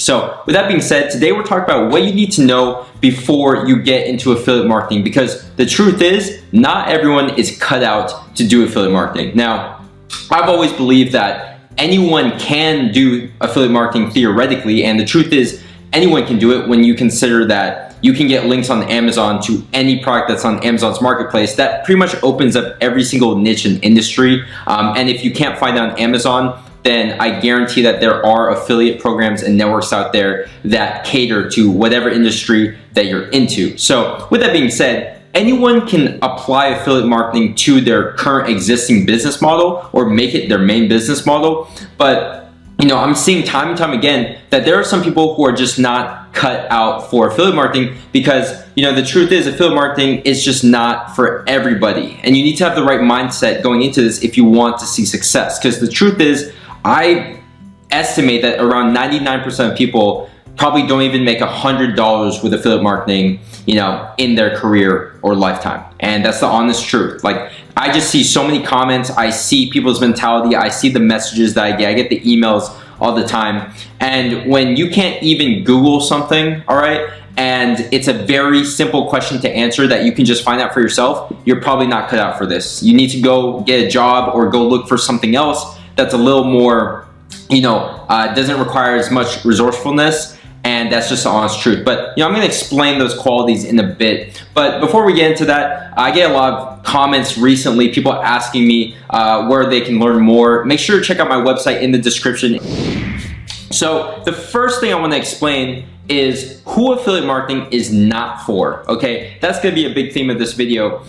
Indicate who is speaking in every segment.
Speaker 1: So with that being said, today we're talking about what you need to know before you get into affiliate marketing, because the truth is not everyone is cut out to do affiliate marketing. Now, I've always believed that anyone can do affiliate marketing theoretically, and the truth is anyone can do it when you consider that you can get links on Amazon to any product that's on Amazon's marketplace. That pretty much opens up every single niche and industry. And if you can't find it on Amazon, then I guarantee that there are affiliate programs and networks out there that cater to whatever industry that you're into. So with that being said, anyone can apply affiliate marketing to their current existing business model or make it their main business model. But I'm seeing time and time again that there are some people who are just not cut out for affiliate marketing because, the truth is affiliate marketing is just not for everybody. And you need to have the right mindset going into this if you want to see success. Because the truth is, I estimate that around 99% of people probably don't even make $100 with affiliate marketing, in their career or lifetime. And that's the honest truth. Like, I just see so many comments. I see people's mentality. I see the messages that I get. I get the emails all the time. And when you can't even Google something, all right, and it's a very simple question to answer that you can just find out for yourself, you're probably not cut out for this. You need to go get a job or go look for something else that's a little more, doesn't require as much resourcefulness. And that's just the honest truth. But I'm going to explain those qualities in a bit. But before we get into that, I get a lot of comments recently, people asking me where they can learn more. Make sure to check out my website in the description. So the first thing I want to explain is who affiliate marketing is not for, okay? That's gonna be a big theme of this video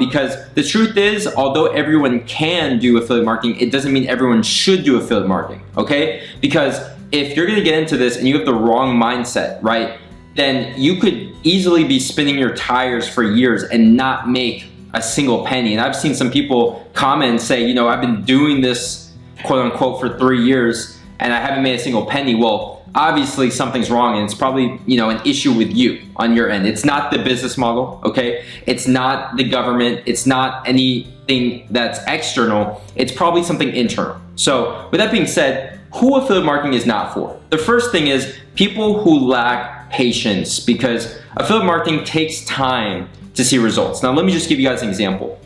Speaker 1: because the truth is, although everyone can do affiliate marketing, it doesn't mean everyone should do affiliate marketing, okay? Because if you're gonna get into this and you have the wrong mindset, right, then you could easily be spinning your tires for years and not make a single penny. And I've seen some people comment and say, I've been doing this quote unquote for 3 years and I haven't made a single penny. Well, obviously something's wrong, and it's probably, an issue with you on your end. It's not the business model, okay? It's not the government. It's not anything that's external. It's probably something internal. So with that being said, who affiliate marketing is not for? The first thing is people who lack patience, because affiliate marketing takes time to see results. Now, let me just give you guys an example.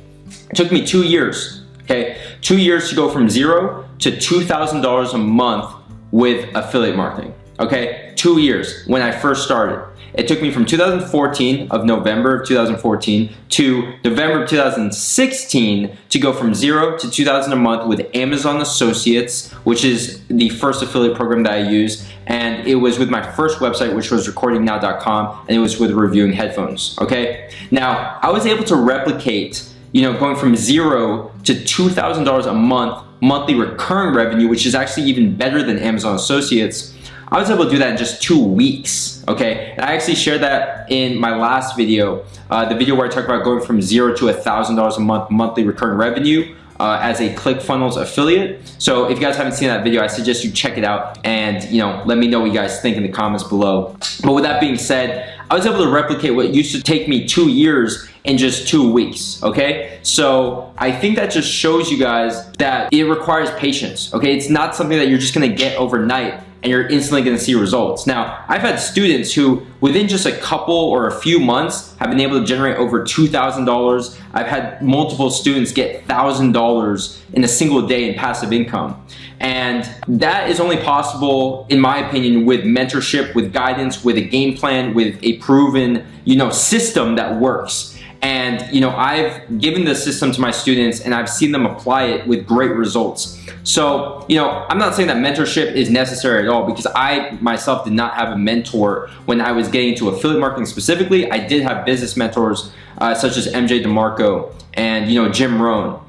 Speaker 1: It took me 2 years, okay? 2 years to go from $0 to $2,000 a month with affiliate marketing, okay? 2 years when I first started. It took me from 2014, of November of 2014 to November of 2016 to go from $0 to $2,000 a month with Amazon Associates, which is the first affiliate program that I use. And it was with my first website, which was recordingnow.com, and it was with reviewing headphones, okay? Now, I was able to replicate, going from $0 to $2,000 a month, monthly recurring revenue, which is actually even better than Amazon Associates. I was able to do that in just 2 weeks, okay? And I actually shared that in my last video, the video where I talked about going from $0 to $1,000 a month monthly recurring revenue as a ClickFunnels affiliate. So if you guys haven't seen that video, I suggest you check it out and let me know what you guys think in the comments below. But with that being said, I was able to replicate what used to take me 2 years in just 2 weeks, okay? So I think that just shows you guys that it requires patience, okay? It's not something that you're just gonna get overnight and you're instantly gonna see results. Now, I've had students who within just a couple or a few months have been able to generate over $2,000. I've had multiple students get $1,000 in a single day in passive income. And that is only possible, in my opinion, with mentorship, with guidance, with a game plan, with a proven, system that works. And, I've given the system to my students and I've seen them apply it with great results. So, I'm not saying that mentorship is necessary at all, because I myself did not have a mentor when I was getting into affiliate marketing specifically. I did have business mentors such as MJ DeMarco and, Jim Rohn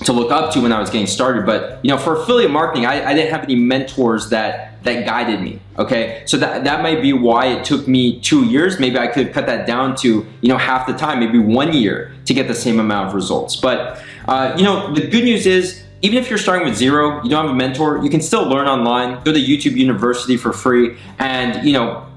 Speaker 1: to look up to when I was getting started. But, for affiliate marketing, I didn't have any mentors that guided me, okay? So that might be why it took me 2 years. Maybe I could cut that down to, half the time, maybe 1 year to get the same amount of results. But, the good news is, even if you're starting with $0, you don't have a mentor, you can still learn online. Go to YouTube University for free and,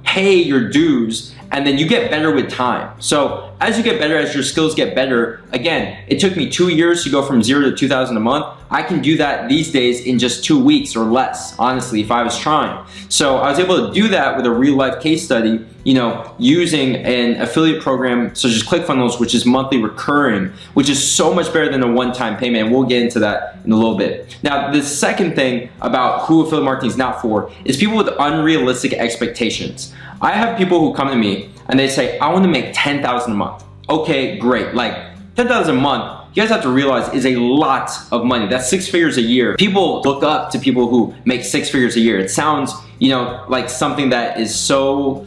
Speaker 1: pay your dues and then you get better with time. So as you get better, as your skills get better, again, it took me 2 years to go from 0 to 2,000 a month. I can do that these days in just 2 weeks or less, honestly, if I was trying. So I was able to do that with a real life case study, you know, using an affiliate program such as ClickFunnels, which is monthly recurring, which is so much better than a one-time payment. And we'll get into that in a little bit. Now, the second thing about who affiliate marketing is not for is people with unrealistic expectations. I have people who come to me and they say, I want to make 10,000 a month. Okay, great. Like 10,000 a month, you guys have to realize is a lot of money. That's 6 figures a year. People look up to people who make 6 figures a year. It sounds, you know, like something that is so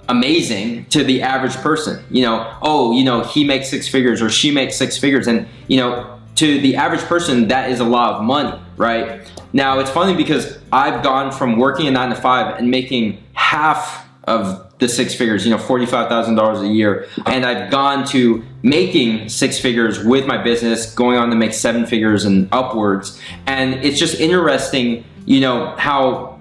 Speaker 1: amazing to the average person. You know, oh, you know, he makes 6 figures or she makes 6 figures. And, you know, to the average person, that is a lot of money, right? Now, it's funny because I've gone from working a 9 to 5 and making half of the 6 figures, you know, $45,000 a year. And I've gone to making 6 figures with my business, going on to make 7 figures and upwards. And it's just interesting, you know, how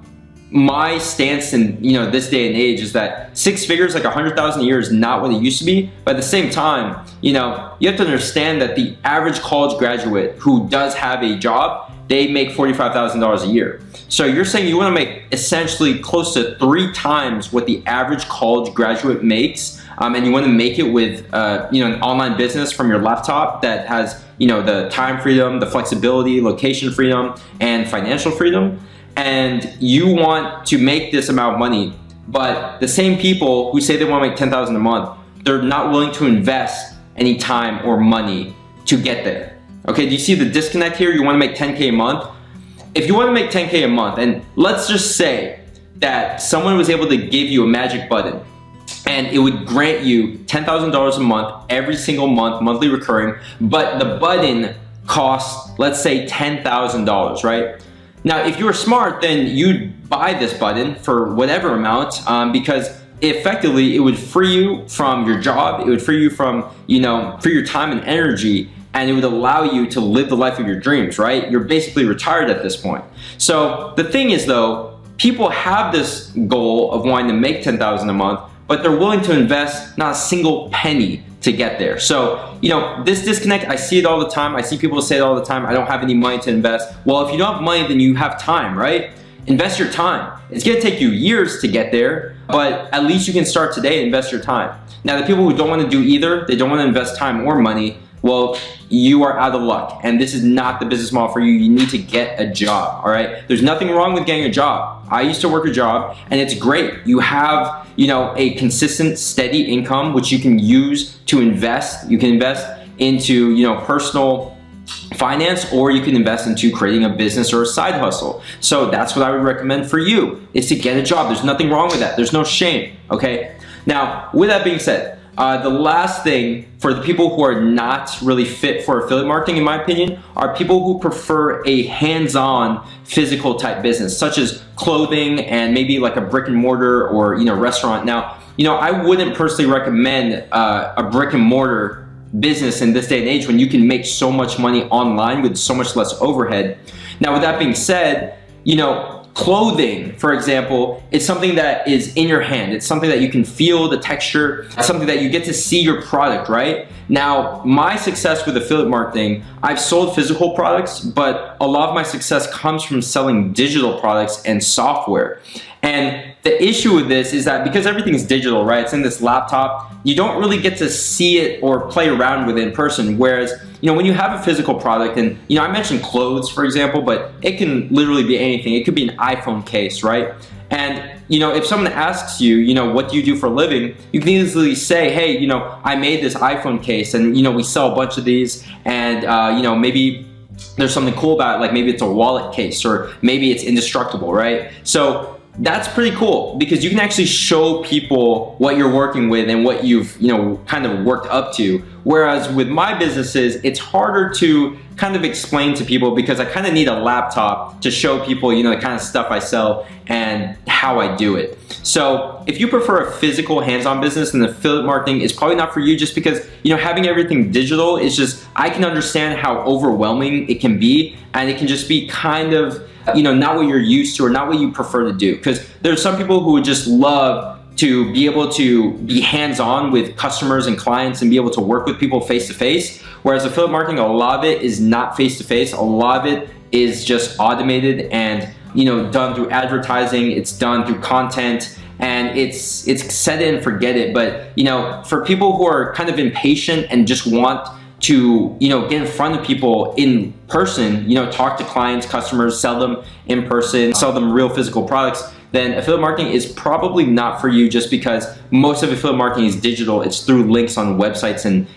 Speaker 1: my stance in, you know, this day and age is that 6 figures, like 100,000 a year, is not what it used to be. But at the same time, you know, you have to understand that the average college graduate who does have a job, they make $45,000 a year. So you're saying you want to make essentially close to 3 times what the average college graduate makes, and you want to make it with you know, an online business from your laptop that has, you know, the time freedom, the flexibility, location freedom, and financial freedom. And you want to make this amount of money, but the same people who say they want to make 10,000 a month, they're not willing to invest any time or money to get there. Okay, do you see the disconnect here? You want to make 10K a month. If you want to make 10K a month, and let's just say that someone was able to give you a magic button and it would grant you $10,000 a month every single month, monthly recurring, but the button costs, let's say, $10,000, right? Now, if you were smart, then you'd buy this button for whatever amount, because effectively it would free you from your job, it would free you from, you know, free your time and energy, and it would allow you to live the life of your dreams, right? You're basically retired at this point. So the thing is though, people have this goal of wanting to make 10,000 a month, but they're willing to invest not a single penny to get there. So, you know, this disconnect, I see it all the time. I see people say it all the time, I don't have any money to invest. Well, if you don't have money, then you have time, right? Invest your time. It's gonna take you years to get there, but at least you can start today and invest your time. Now, the people who don't wanna do either, they don't wanna invest time or money, well, you are out of luck, and this is not the business model for you. You need to get a job, all right? There's nothing wrong with getting a job. I used to work a job, and it's great. You have, you know, a consistent, steady income, which you can use to invest. You can invest into, you know, personal finance, or you can invest into creating a business or a side hustle. So that's what I would recommend for you, is to get a job. There's nothing wrong with that. There's no shame, okay? Now, with that being said, the last thing for the people who are not really fit for affiliate marketing, in my opinion, are people who prefer a hands-on physical type business, such as clothing and maybe like a brick and mortar or, you know, restaurant. Now, you know, I wouldn't personally recommend a brick and mortar business in this day and age when you can make so much money online with so much less overhead. Now, with that being said, you know, clothing, for example, it's something that is in your hand. It's something that you can feel the texture. It's something that you get to see your product, right? Now, my success with affiliate marketing, I've sold physical products, but a lot of my success comes from selling digital products and software. And the issue with this is that because everything's digital, right? It's in this laptop, you don't really get to see it or play around with it in person. Whereas, you know, when you have a physical product, and, you know, I mentioned clothes, for example, but it can literally be anything. It could be an iPhone case, right? And, you know, if someone asks you, you know, what do you do for a living? You can easily say, hey, you know, I made this iPhone case and, you know, we sell a bunch of these, and, you know, maybe there's something cool about it, like maybe it's a wallet case, or maybe it's indestructible, right? So that's pretty cool, because you can actually show people what you're working with and what you've, you know, kind of worked up to. Whereas with my businesses, it's harder to kind of explain to people, because I kind of need a laptop to show people, you know, the kind of stuff I sell and how I do it. So if you prefer a physical hands-on business, then affiliate marketing is probably not for you, just because, you know, having everything digital is just, I can understand how overwhelming it can be, and it can just be kind of, you know, not what you're used to or not what you prefer to do. Because there's some people who would just love to be able to be hands-on with customers and clients and be able to work with people face-to-face. Whereas affiliate marketing, a lot of it is not face-to-face. A lot of it is just automated and done through advertising. It's done through content, and it's set it and forget it. But for people who are kind of impatient and just want to get in front of people in person, talk to clients, customers, sell them in person, sell them real physical products, then affiliate marketing is probably not for you, just because most of affiliate marketing is digital. It's through links on websites and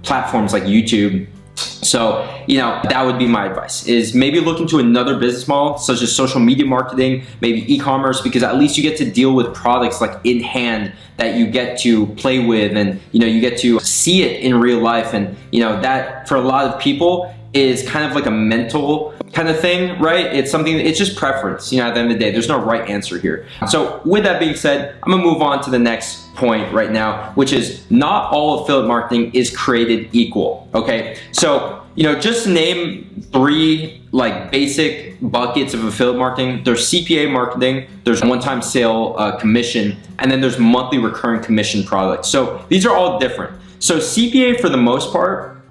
Speaker 1: platforms like YouTube. So that would be my advice, is maybe look into another business model such as social media marketing, maybe e-commerce, because at least you get to deal with products like in hand that you get to play with, and you get to see it in real life. And that for a lot of people is kind of like a mental kind of thing, right? It's something, it's just preference. At the end of the day, there's no right answer here. So with that being said, I'm gonna move on to the next point right now, which is not all affiliate marketing is created equal, okay? So, just to name 3 like basic buckets of affiliate marketing. There's CPA marketing, there's one-time sale commission, and then there's monthly recurring commission products. So these are all different. So CPA, for the most part,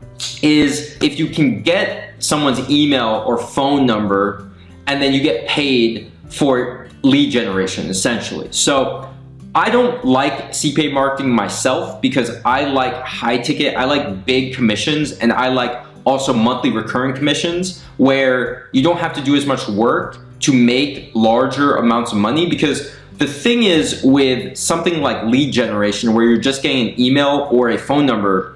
Speaker 1: is if you can get someone's email or phone number and then you get paid for lead generation, essentially. So I don't like CPA marketing myself because I like high ticket, I like big commissions, and I like also monthly recurring commissions where you don't have to do as much work to make larger amounts of money. Because the thing is, with something like lead generation where you're just getting an email or a phone number,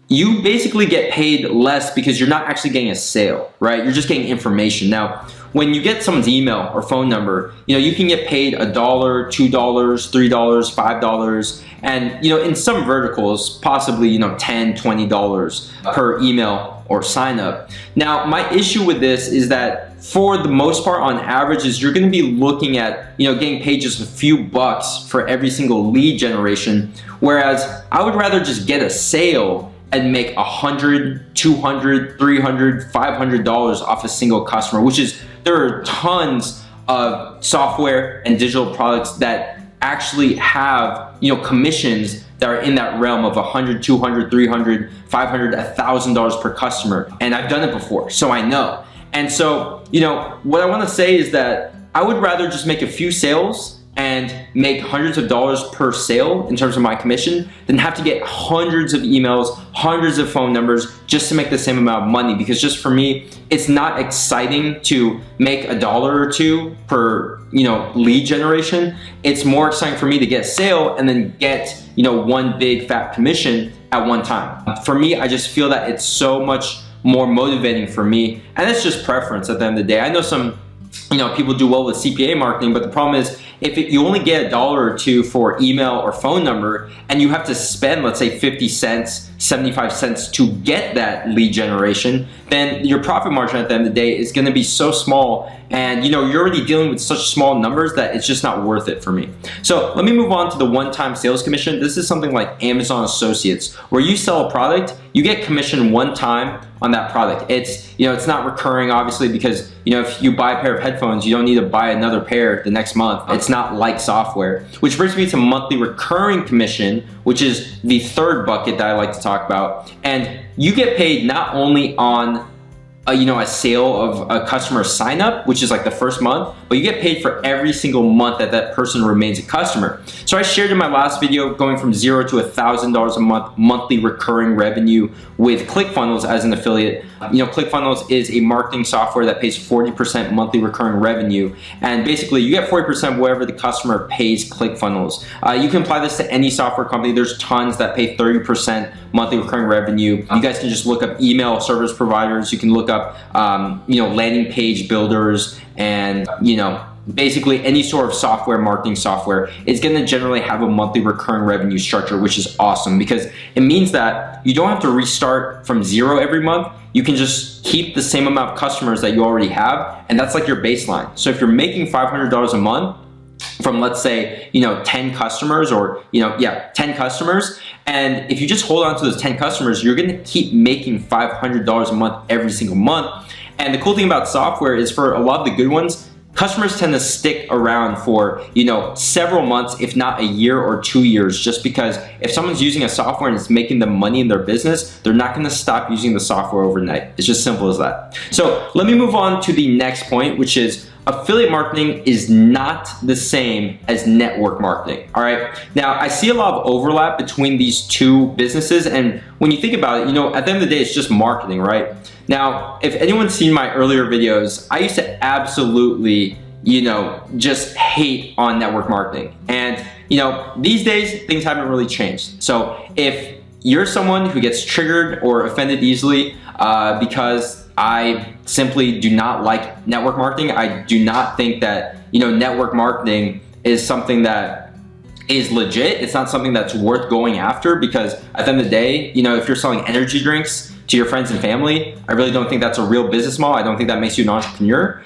Speaker 1: you basically get paid less because you're not actually getting a sale, right? You're just getting information. Now, when you get someone's email or phone number, you can get paid $1, $2, $3, $5, and in some verticals, possibly $10, $20 per email or sign up. Now, my issue with this is that for the most part, on average, is you're going to be looking at getting paid just a few bucks for every single lead generation, whereas I would rather just get a sale and make $100, $200, $300, $500 off a single customer, which is, there are tons of software and digital products that actually have commissions that are in that realm of $100, $200, $300, $500, $1,000 per customer. And I've done it before, so I know. And so, what I want to say is that I would rather just make a few sales and make hundreds of dollars per sale in terms of my commission than have to get hundreds of emails, hundreds of phone numbers just to make the same amount of money. Because just for me, it's not exciting to make $1 or $2 per lead generation. It's more exciting for me to get a sale and then get one big fat commission at one time. For me, I just feel that it's so much more motivating for me, and it's just preference at the end of the day. I know some people do well with CPA marketing, but the problem is if you only get $1 or $2 for email or phone number, and you have to spend, let's say, 50 cents, 75 cents to get that lead generation, then your profit margin at the end of the day is going to be so small, and you're already dealing with such small numbers that it's just not worth it for me. So let me move on to the one-time sales commission. This is something like Amazon Associates, where you sell a product, you get commission one time on that product. It's it's not recurring, obviously, because if you buy a pair of headphones, you don't need to buy another pair the next month. It's not like software. Which brings me to monthly recurring commission, which is the third bucket that I like to talk about. And you get paid not only on a sale of a customer sign up, which is like the first month, but you get paid for every single month that that person remains a customer. So I shared in my last video going from $0 to $1,000 a month monthly recurring revenue with ClickFunnels as an affiliate. ClickFunnels is a marketing software that pays 40% monthly recurring revenue, and basically you get 40% whatever the customer pays ClickFunnels. You can apply this to any software company. There's tons that pay 30% monthly recurring revenue. You guys can just look up email service providers. You can look up landing page builders, and basically any sort of software, marketing software is going to generally have a monthly recurring revenue structure, which is awesome because it means that you don't have to restart from zero every month. You can just keep the same amount of customers that you already have, and that's like your baseline. So if you're making $500 a month from, let's say, 10 customers, or 10 customers, and if you just hold on to those 10 customers, you're going to keep making $500 a month every single month. And the cool thing about software is, for a lot of the good ones, customers tend to stick around for, you know, several months, if not a year or 2 years, just because if someone's using a software and it's making them money in their business, they're not going to stop using the software overnight. It's just simple as that. So let me move on to the next point, which is affiliate marketing is not the same as network marketing. All right. Now, I see a lot of overlap between these two businesses. And when you think about it, you know, at the end of the day, it's just marketing, right? Now, if anyone's seen my earlier videos, I used to absolutely, you know, just hate on network marketing. And, you know, these days, things haven't really changed. So if you're someone who gets triggered or offended easily because I simply do not like network marketing, I do not think that, you know, network marketing is something that is legit. It's not something that's worth going after, because at the end of the day, you know, if you're selling energy drinks to your friends and family, I really don't think that's a real business model. I don't think that makes you an entrepreneur.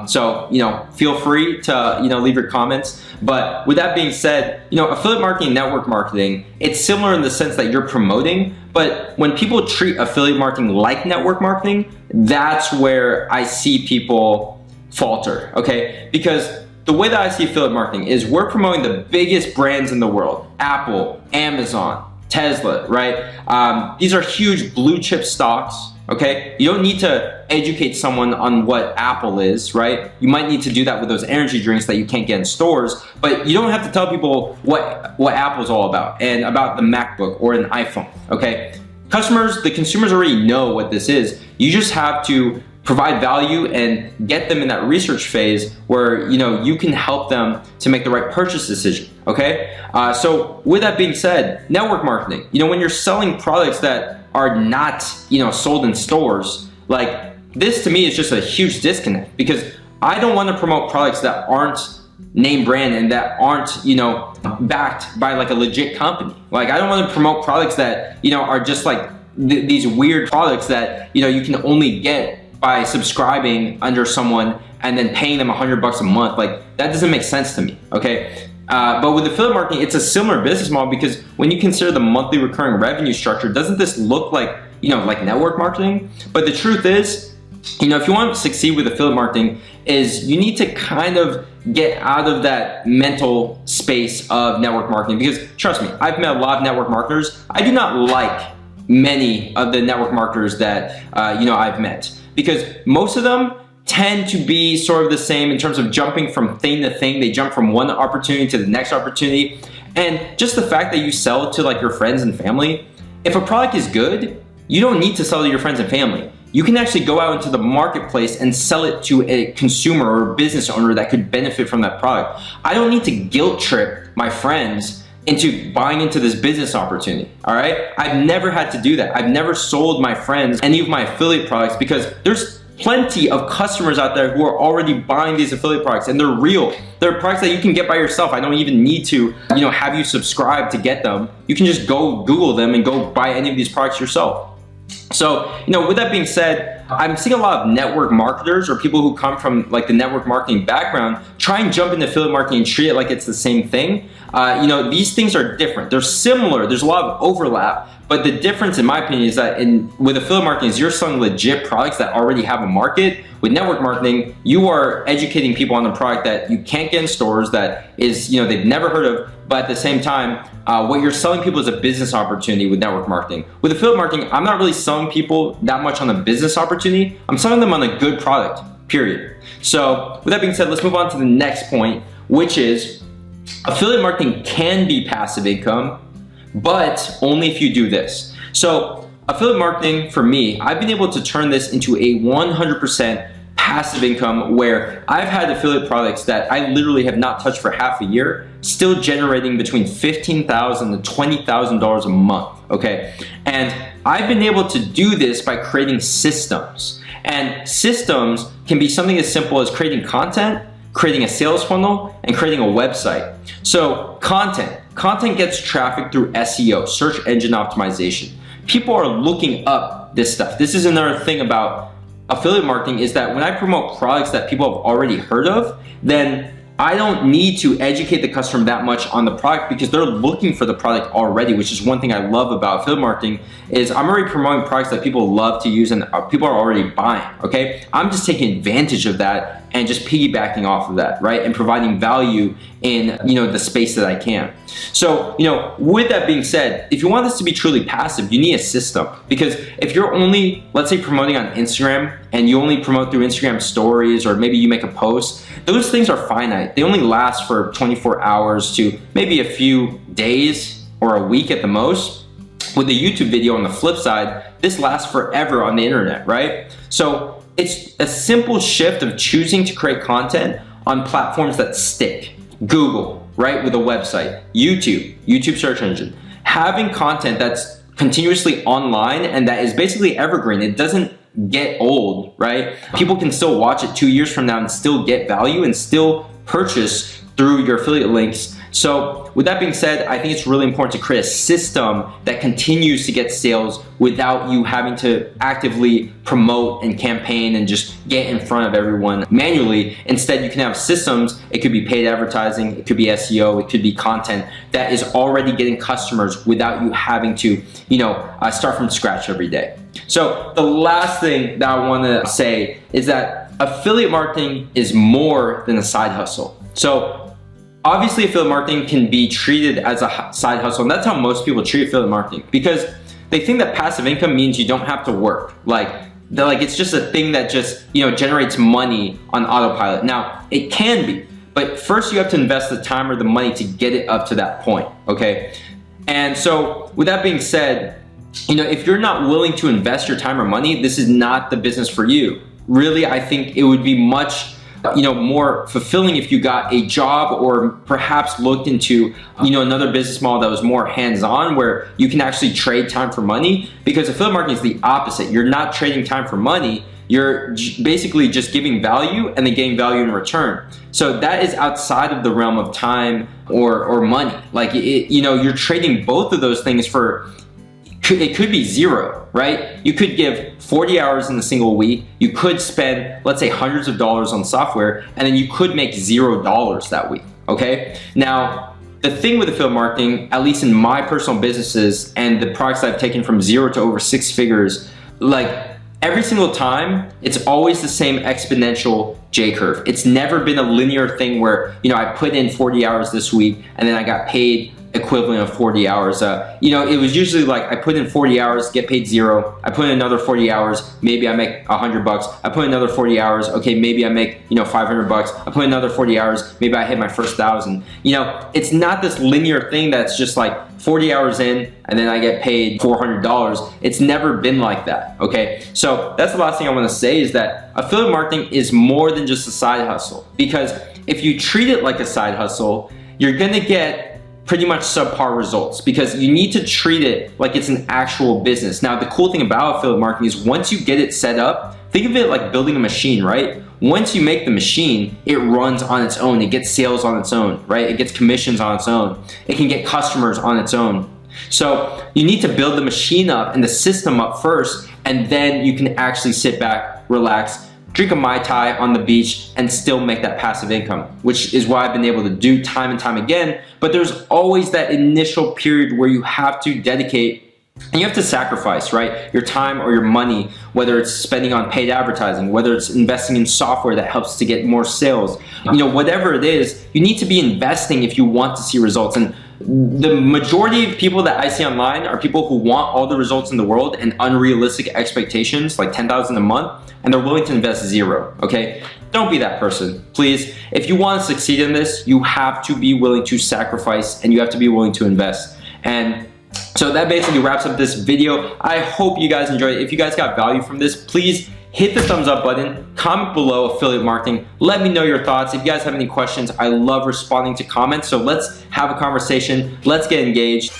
Speaker 1: So, you know, feel free to, you know, leave your comments. But with that being said, you know, affiliate marketing, network marketing, it's similar in the sense that you're promoting, but when people treat affiliate marketing like network marketing, that's where I see people falter, okay? Because the way that I see affiliate marketing is we're promoting the biggest brands in the world: Apple, Amazon, Tesla, right? These are huge blue chip stocks, okay? You don't need to educate someone on what Apple is, right? You might need to do that with those energy drinks that you can't get in stores, but you don't have to tell people what Apple's all about and about the MacBook or an iPhone, okay? The consumers already know what this is. You just have to provide value and get them in that research phase where, you know, you can help them to make the right purchase decision, okay? So with that being said, network marketing, you know, when you're selling products that are not, you know, sold in stores, like this to me is just a huge disconnect, because I don't want to promote products that aren't name brand and that aren't, you know, backed by like a legit company. Like I don't want to promote products that, you know, are just like these weird products that, you know, you can only get by subscribing under someone and then paying them $100 a month. Like that doesn't make sense to me, okay? But with affiliate marketing, it's a similar business model, because when you consider the monthly recurring revenue structure, doesn't this look like, you know, like network marketing? But the truth is, you know, if you want to succeed with affiliate marketing, is you need to kind of get out of that mental space of network marketing, because trust me, I've met a lot of network marketers. I do not like many of the network marketers that, you know, I've met, because most of them tend to be sort of the same in terms of jumping from thing to thing. They jump from one opportunity to the next opportunity. And just the fact that you sell to like your friends and family, if a product is good, you don't need to sell to your friends and family. You can actually go out into the marketplace and sell it to a consumer or a business owner that could benefit from that product. I don't need to guilt trip my friends into buying into this business opportunity, all right? I've never had to do that. I've never sold my friends any of my affiliate products, because there's plenty of customers out there who are already buying these affiliate products, and they're real. They're products that you can get by yourself. I don't even need to, you know, have you subscribe to get them. You can just go Google them and go buy any of these products yourself. So, you know, with that being said, I'm seeing a lot of network marketers or people who come from like the network marketing background try and jump into affiliate marketing and treat it like it's the same thing. You know, these things are different. They're similar. There's a lot of overlap, but the difference, in my opinion, is that with affiliate marketing, is you're selling legit products that already have a market. With network marketing, you are educating people on the product that you can't get in stores, that is, you know, they've never heard of, but at the same time, what you're selling people is a business opportunity with network marketing. With affiliate marketing, I'm not really selling people that much on a business opportunity. I'm selling them on a good product, period. So with that being said, let's move on to the next point, which is affiliate marketing can be passive income, but only if you do this. So affiliate marketing, for me, I've been able to turn this into a 100% passive income, where I've had affiliate products that I literally have not touched for half a year, still generating between $15,000 to $20,000 a month, okay? And I've been able to do this by creating systems. And systems can be something as simple as creating content, creating a sales funnel, and creating a website. So content gets traffic through SEO, search engine optimization. People are looking up this stuff. This is another thing about affiliate marketing, is that when I promote products that people have already heard of, then I don't need to educate the customer that much on the product, because they're looking for the product already, which is one thing I love about affiliate marketing, is I'm already promoting products that people love to use and people are already buying, okay? I'm just taking advantage of that and just piggybacking off of that, right? And providing value in, the space that I can. So, with that being said, if you want this to be truly passive, you need a system. Because if you're only, let's say, promoting on Instagram and you only promote through Instagram stories, or maybe you make a post, those things are finite. They only last for 24 hours to maybe a few days or a week at the most. With a YouTube video on the flip side, this lasts forever on the internet, right? So it's a simple shift of choosing to create content on platforms that stick. Google, right, with a website. YouTube search engine. Having content that's continuously online and that is basically evergreen. It doesn't get old, right? People can still watch it 2 years from now and still get value and still purchase through your affiliate links. So with that being said, I think it's really important to create a system that continues to get sales without you having to actively promote and campaign and just get in front of everyone manually. Instead, you can have systems. It could be paid advertising, it could be SEO, it could be content that is already getting customers without you having to, start from scratch every day. So the last thing that I want to say is that affiliate marketing is more than a side hustle. So obviously, affiliate marketing can be treated as a side hustle, and that's how most people treat affiliate marketing, because they think that passive income means you don't have to work. Like it's just a thing that just generates money on autopilot. Now, it can be, but first you have to invest the time or the money to get it up to that point, okay? And so with that being said, if you're not willing to invest your time or money, this is not the business for you. Really, I think it would be much more fulfilling if you got a job, or perhaps looked into, another business model that was more hands-on, where you can actually trade time for money. Because affiliate marketing is the opposite. You're not trading time for money. You're basically just giving value and then getting value in return. So that is outside of the realm of time or money. Like, you're trading both of those things for, it could be zero, right? You could give 40 hours in a single week. You could spend, let's say, hundreds of dollars on software, and then you could make $0 that week, okay? Now, the thing with affiliate marketing, at least in my personal businesses and the products I've taken from 0 to over 6 figures, like every single time, it's always the same exponential J-curve. It's never been a linear thing where, I put in 40 hours this week and then I got paid equivalent of 40 hours. It was usually like I put in 40 hours, get paid 0. I put in another 40 hours, maybe I make $100. I put in another 40 hours, okay, maybe I make, $500. I put in another 40 hours, maybe I hit my first 1,000. It's not this linear thing that's just like 40 hours in and then I get paid $400. It's never been like that, okay? So that's the last thing I want to say, is that affiliate marketing is more than just a side hustle. Because if you treat it like a side hustle, you're gonna get pretty much subpar results, because you need to treat it like it's an actual business. Now, the cool thing about affiliate marketing is once you get it set up, think of it like building a machine, right? Once you make the machine, it runs on its own. It gets sales on its own, right? It gets commissions on its own. It can get customers on its own. So you need to build the machine up and the system up first, and then you can actually sit back, relax, drink a Mai Tai on the beach, and still make that passive income, which is what I've been able to do time and time again. But there's always that initial period where you have to dedicate and you have to sacrifice, right? Your time or your money, whether it's spending on paid advertising, whether it's investing in software that helps to get more sales, whatever it is, you need to be investing if you want to see results. And the majority of people that I see online are people who want all the results in the world and unrealistic expectations, like $10,000 a month, and they're willing to invest 0, okay? Don't be that person, please. If you want to succeed in this, you have to be willing to sacrifice and you have to be willing to invest. And so that basically wraps up this video. I hope you guys enjoyed it. If you guys got value from this, please hit the thumbs up button, comment below affiliate marketing, let me know your thoughts. If you guys have any questions, I love responding to comments. So let's have a conversation, let's get engaged.